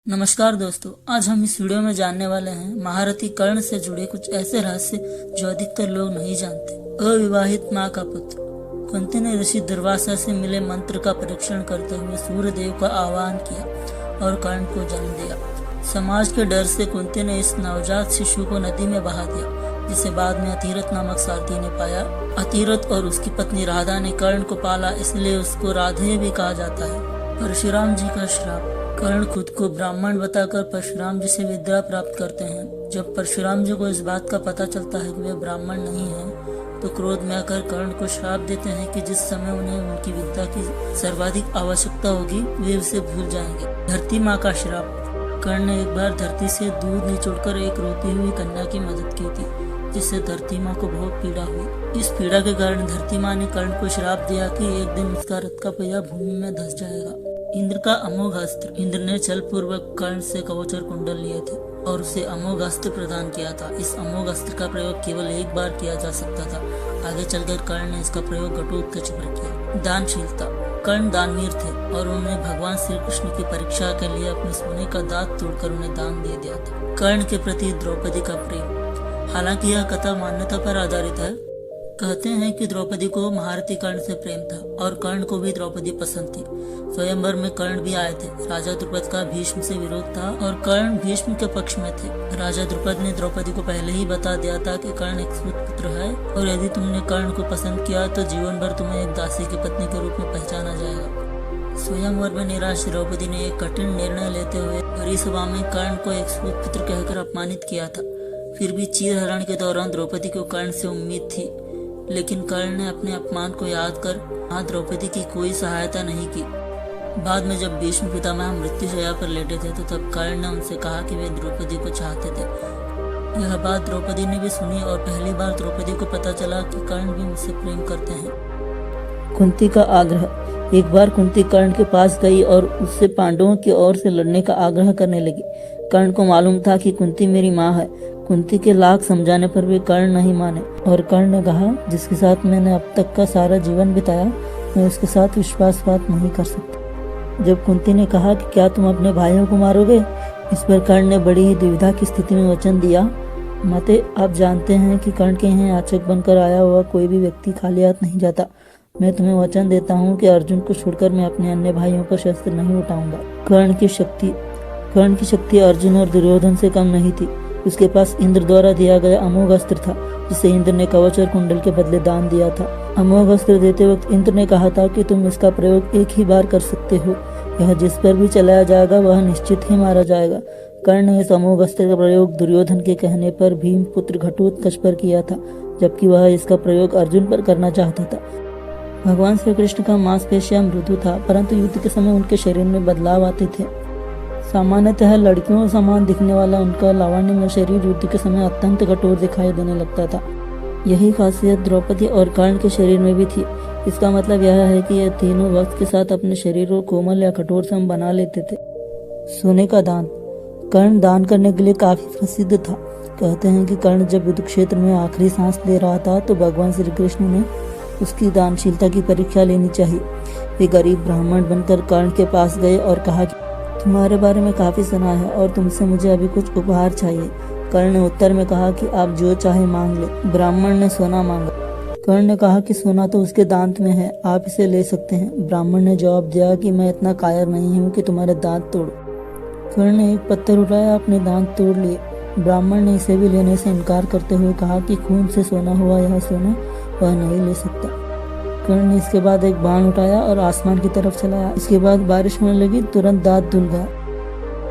नमस्कार दोस्तों, आज हम इस वीडियो में जानने वाले हैं महारथी कर्ण से जुड़े कुछ ऐसे रहस्य जो अधिकतर लोग नहीं जानते। अविवाहित माँ का पुत्र। कुंती ने ऋषि दुर्वासा से मिले मंत्र का परीक्षण करते हुए सूर्य देव का आह्वान किया और कर्ण को जन्म दिया। समाज के डर से कुंती ने इस नवजात शिशु को नदी में बहा दिया, जिसे बाद में अतिरथ नामक सारथी ने पाया। अतिरथ और उसकी पत्नी राधा ने कर्ण को पाला, इसलिए उसको राधे भी कहा जाता है। परशुराम जी का श्राप। कर्ण खुद को ब्राह्मण बताकर परशुराम जी से विद्या प्राप्त करते हैं। जब परशुराम जी को इस बात का पता चलता है कि वे ब्राह्मण नहीं हैं, तो क्रोध में आकर कर्ण को श्राप देते हैं कि जिस समय उन्हें उनकी विद्या की सर्वाधिक आवश्यकता होगी वे उसे भूल जाएंगे। धरती माँ का श्राप। कर्ण ने एक बार धरती से दूध निचोड़कर एक रोती हुई कन्या की मदद की थी, जिससे धरती माँ को बहुत पीड़ा हुई। इस पीड़ा के कारण धरती माँ ने कर्ण को श्राप दिया कि एक दिन उसका रथ का पहिया भूमि में धंस जाएगा। इंद्र का अमोघ अस्त्र। इंद्र ने छल पूर्वक कर्ण से कवच और कुंडल लिए थे और उसे अमोघ अस्त्र प्रदान किया था। इस अमोघ अस्त्र का प्रयोग केवल एक बार किया जा सकता था। आगे चलकर कर्ण ने इसका प्रयोग घटोत्कच पर किया। दानशीलता। कर्ण दानवीर थे और उन्होंने भगवान श्री कृष्ण की परीक्षा के लिए अपने सोने का दांत तोड़कर उन्हें दान दे दिया था। कर्ण के प्रति द्रौपदी का प्रेम। हालांकि यह कथा मान्यता पर आधारित है। कहते हैं कि द्रौपदी को महारथी कर्ण से प्रेम था और कर्ण को भी द्रौपदी पसंद थी। स्वयंवर में कर्ण भी आए थे। राजा द्रुपद का भीष्म से विरोध था और कर्ण भीष्म के पक्ष में थे। राजा द्रुपद ने द्रौपदी को पहले ही बता दिया था कि कर्ण एक पुत्र है और यदि तुमने कर्ण को पसंद किया तो जीवन भर तुम्हें एक दासी की पत्नी के रूप में पहचाना जाएगा। स्वयंवर में निराश द्रौपदी ने एक कठिन निर्णय लेते हुए भरी सभा में कर्ण को एक पुत्र कहकर अपमानित किया था। फिर भी चीरहरण के दौरान द्रौपदी को कर्ण से उम्मीद थी, लेकिन कर्ण ने अपने अपमान को याद कर द्रौपदी की कोई सहायता नहीं की। बाद में जब भीष्म पितामह मृत्युशैया पर लेटे थे तो तब कर्ण ने उनसे कहा कि वे द्रौपदी को चाहते थे। यह बात द्रौपदी ने भी सुनी और पहली बार द्रौपदी को पता चला कि कर्ण भी मुझसे प्रेम करते हैं। कुंती का आग्रह। एक बार कुंती कर्ण के पास गई और उससे पांडवों की ओर से लड़ने का आग्रह करने लगी। कर्ण को मालूम था कि कुंती मेरी माँ है। कुंती के लाख समझाने पर भी कर्ण नहीं माने और कर्ण ने कहा, जिसके साथ मैंने अब तक का सारा जीवन बिताया, मैं उसके साथ विश्वासघात नहीं कर सकती। जब कुंती ने कहा कि क्या तुम अपने भाइयों को मारोगे, इस पर कर्ण ने बड़ी ही दुविधा की स्थिति में वचन दिया, माते आप जानते हैं कि कर्ण के यहाँ याचक बनकर आया हुआ कोई भी व्यक्ति खाली हाथ नहीं जाता। मैं तुम्हें वचन देता हूँ कि अर्जुन को छोड़कर मैं अपने अन्य भाइयों पर शस्त्र नहीं उठाऊंगा। कर्ण की शक्ति अर्जुन और दुर्योधन से कम नहीं थी। उसके पास इंद्र द्वारा दिया गया अमोघ अस्त्र था, जिसे इंद्र ने कवच और कुंडल के बदले दान दिया था। अमोघ अस्त्र देते वक्त इंद्र ने कहा था कि तुम इसका प्रयोग एक ही बार कर सकते हो। यह जिस पर भी चलाया जाएगा वह निश्चित ही मारा जाएगा। कर्ण ने इस अमोघ अस्त्र का प्रयोग दुर्योधन के कहने पर भीम पुत्र घटोत्कच पर किया था, जबकि वह इसका प्रयोग अर्जुन पर करना चाहता था। भगवान श्री कृष्ण का मांसपेशियां मृदु था, परंतु युद्ध के समय उनके शरीर में बदलाव आते थे। सामान्यतः लड़कियों समान दिखने वाला उनका लावण्यमय शरीर युद्ध के समय अत्यंत कठोर दिखाई देने लगता था। यही खासियत द्रौपदी और कर्ण के शरीर में भी थी। इसका मतलब यह है कि यह तीनों वक्त के साथ अपने शरीर को कोमल या कठोर सम बना लेते थे। सोने का दान। कर्ण दान करने के लिए काफी प्रसिद्ध था। कहते हैं कि कर्ण जब युद्ध क्षेत्र में आखिरी सांस ले रहा था तो भगवान श्री कृष्ण ने उसकी दानशीलता की परीक्षा लेनी चाहिए। वे गरीब ब्राह्मण बनकर कर्ण के पास गए और कहा, तुम्हारे बारे में काफी सुना है और तुमसे मुझे अभी कुछ उपहार चाहिए। कर्ण ने उत्तर में कहा कि आप जो चाहे मांग ले। ब्राह्मण ने सोना मांगा। कर्ण ने कहा कि सोना तो उसके दांत में है, आप इसे ले सकते हैं। ब्राह्मण ने जवाब दिया कि मैं इतना कायर नहीं हूँ कि तुम्हारे दांत तोड़ूं। कर्ण ने एक पत्थर उठाया, अपने दांत तोड़ लिए। ब्राह्मण ने इसे भी लेने से इनकार करते हुए कहा कि खून से सोना हुआ यह सोना वह नहीं ले सकता। कर्ण ने इसके बाद एक बाण उठाया और आसमान की तरफ चलाया। इसके बाद बारिश होने लगी, तुरंत दांत धुल गया।